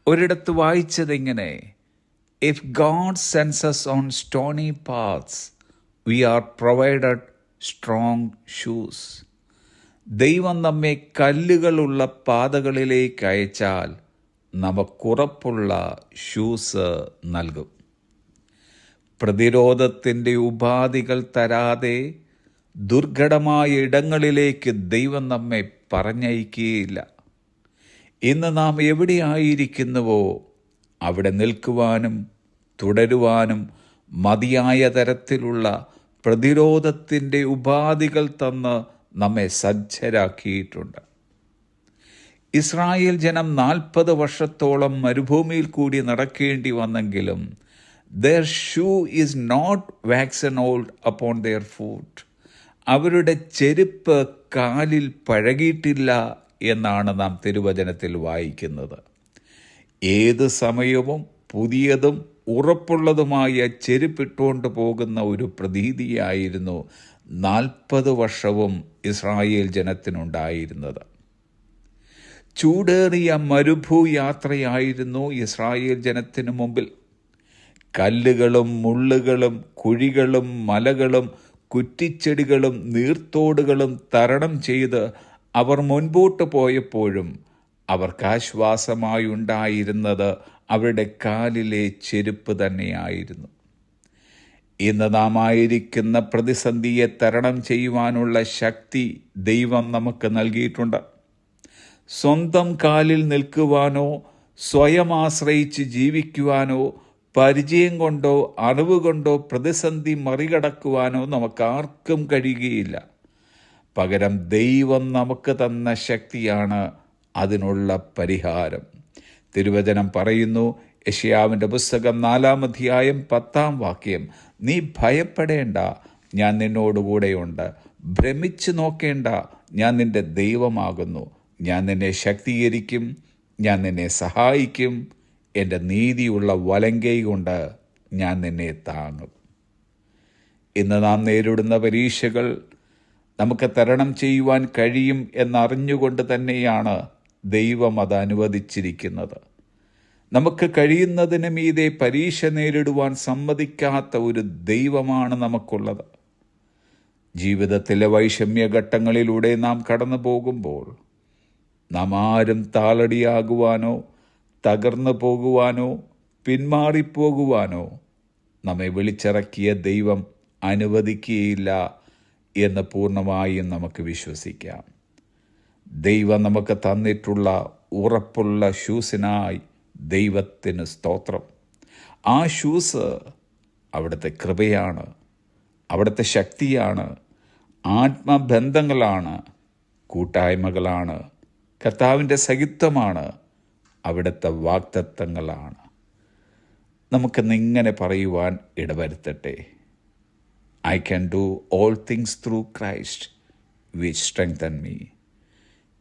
ഒരിടത്ത് വായിച്ചതിങ്ങനെ: if God sends us on stony paths we are provided strong shoes. ദൈവം നമ്മെ കല്ലുകളുള്ള പാതകളിലേക്ക് അയച്ചാൽ നമുക്കുറപ്പുള്ള ഷൂസ് നൽകും. പ്രതിരോധത്തിൻ്റെ ഉപാധികൾ തരാതെ ദുർഘടമായ ഇടങ്ങളിലേക്ക് ദൈവം നമ്മെ പറഞ്ഞയക്കുകയില്ല. ഇന്ന് നാം എവിടെയായിരിക്കുന്നുവോ അവിടെ നിൽക്കുവാനും തുടരുവാനും മതിയായ തരത്തിലുള്ള പ്രതിരോധത്തിൻ്റെ ഉപാധികൾ തന്ന് നമ്മെ സജ്ജരാക്കിയിട്ടുണ്ട്. ഇസ്രായേൽ ജനം 40 വർഷത്തോളം മരുഭൂമിയിൽ കൂടി നടക്കേണ്ടി വന്നെങ്കിലും their shoe is not waxen old upon their foot. അവരുടെ ചെരുപ്പ് കാലിൽ പഴകിയിട്ടില്ല എന്നാണ് നാം തിരുവചനത്തിൽ വായിക്കുന്നത്. ഏത് സമയവും പുതിയതും ഉറപ്പുള്ളതുമായ ചെരുപ്പിട്ടുകൊണ്ട് പോകുന്ന ഒരു പ്രതീതിയായിരുന്നു 40 വർഷവും ഇസ്രായേൽ ജനത്തിനുണ്ടായിരുന്നത്. ചൂടേറിയ മരുഭൂയാത്രയായിരുന്നു ഇസ്രായേൽ ജനത്തിനു മുമ്പിൽ. കല്ലുകളും മുള്ളുകളും കുഴികളും മലകളും കുറ്റിച്ചെടികളും നീർത്തോടുകളും തരണം ചെയ്ത് അവർ മുൻപോട്ട് പോയപ്പോഴും അവർക്കാശ്വാസമായി ഉണ്ടായിരുന്നത് അവരുടെ കാലിലെ ചെരുപ്പ് തന്നെയായിരുന്നു. ഇന്ന് നാം ആയിരിക്കുന്ന പ്രതിസന്ധിയെ തരണം ചെയ്യുവാനുള്ള ശക്തി ദൈവം നമുക്ക് നൽകിയിട്ടുണ്ട്. സ്വന്തം കാലിൽ നിൽക്കുവാനോ സ്വയം ആശ്രയിച്ച് ജീവിക്കുവാനോ പരിചയം കൊണ്ടോ അറിവ് കൊണ്ടോ പ്രതിസന്ധി മറികടക്കുവാനോ നമുക്കാർക്കും കഴിയുകയില്ല. പകരം ദൈവം നമുക്ക് തന്ന ശക്തിയാണ് അതിനുള്ള പരിഹാരം. തിരുവചനം പറയുന്നു, യെശയ്യാവിൻ്റെ പുസ്തകം 4-ാം അധ്യായം 10-ാം വാക്യം: നീ ഭയപ്പെടേണ്ട, ഞാൻ നിന്നോടുകൂടെയുണ്ട്. ഭ്രമിച്ചു നോക്കേണ്ട, ഞാൻ നിന്റെ ദൈവമാകുന്നു. ഞാൻ നിന്നെ ശക്തീകരിക്കും, ഞാൻ നിന്നെ സഹായിക്കും. എൻ്റെ നീതിയുള്ള വലങ്കൈ കൊണ്ട് ഞാൻ നിന്നെ താങ്ങും. ഇന്ന് നാം നേരിടുന്ന പരീക്ഷകൾ നമുക്ക് തരണം ചെയ്യുവാൻ കഴിയും എന്നറിഞ്ഞുകൊണ്ട് തന്നെയാണ് ദൈവം അത് അനുവദിച്ചിരിക്കുന്നത്. നമുക്ക് കഴിയുന്നതിന് മീതെ പരീക്ഷ നേരിടുവാൻ സമ്മതിക്കാത്ത ഒരു ദൈവമാണ് നമുക്കുള്ളത്. ജീവിതത്തിലെ വൈഷമ്യഘട്ടങ്ങളിലൂടെ നാം കടന്നു പോകുമ്പോൾ നാം ആരും താളടിയാകുവാനോ തകർന്നു പോകുവാനോ പിന്മാറിപ്പോകുവാനോ നമ്മെ വിളിച്ചിറക്കിയ ദൈവം അനുവദിക്കുകയില്ല എന്ന് പൂർണ്ണമായും നമുക്ക് വിശ്വസിക്കാം. ദൈവം നമുക്ക് തന്നിട്ടുള്ള ഉറപ്പുള്ള ഷൂസിനായി ദൈവത്തിന് സ്തോത്രം. ആ ഷൂസ് അവിടുത്തെ കൃപയാണ്, അവിടുത്തെ ശക്തിയാണ്, ആത്മബന്ധങ്ങളാണ്, കൂട്ടായ്മകളാണ്, കർത്താവിൻ്റെ സഹിത്വമാണ്, അവിടുത്തെ വാഗ്ദത്തങ്ങളാണ്. നമുക്കിന്നിങ്ങനെ പറയുവാൻ ഇടവരുത്തട്ടെ: I can do all things through Christ which strengthen me.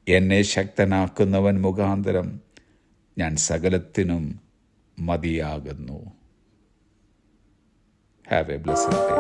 എന്നെ ശക്തനാക്കുന്നവൻ മുഖാന്തരം ഞാൻ സകലത്തിനും മതിയാകുന്നു. Have a blessed day.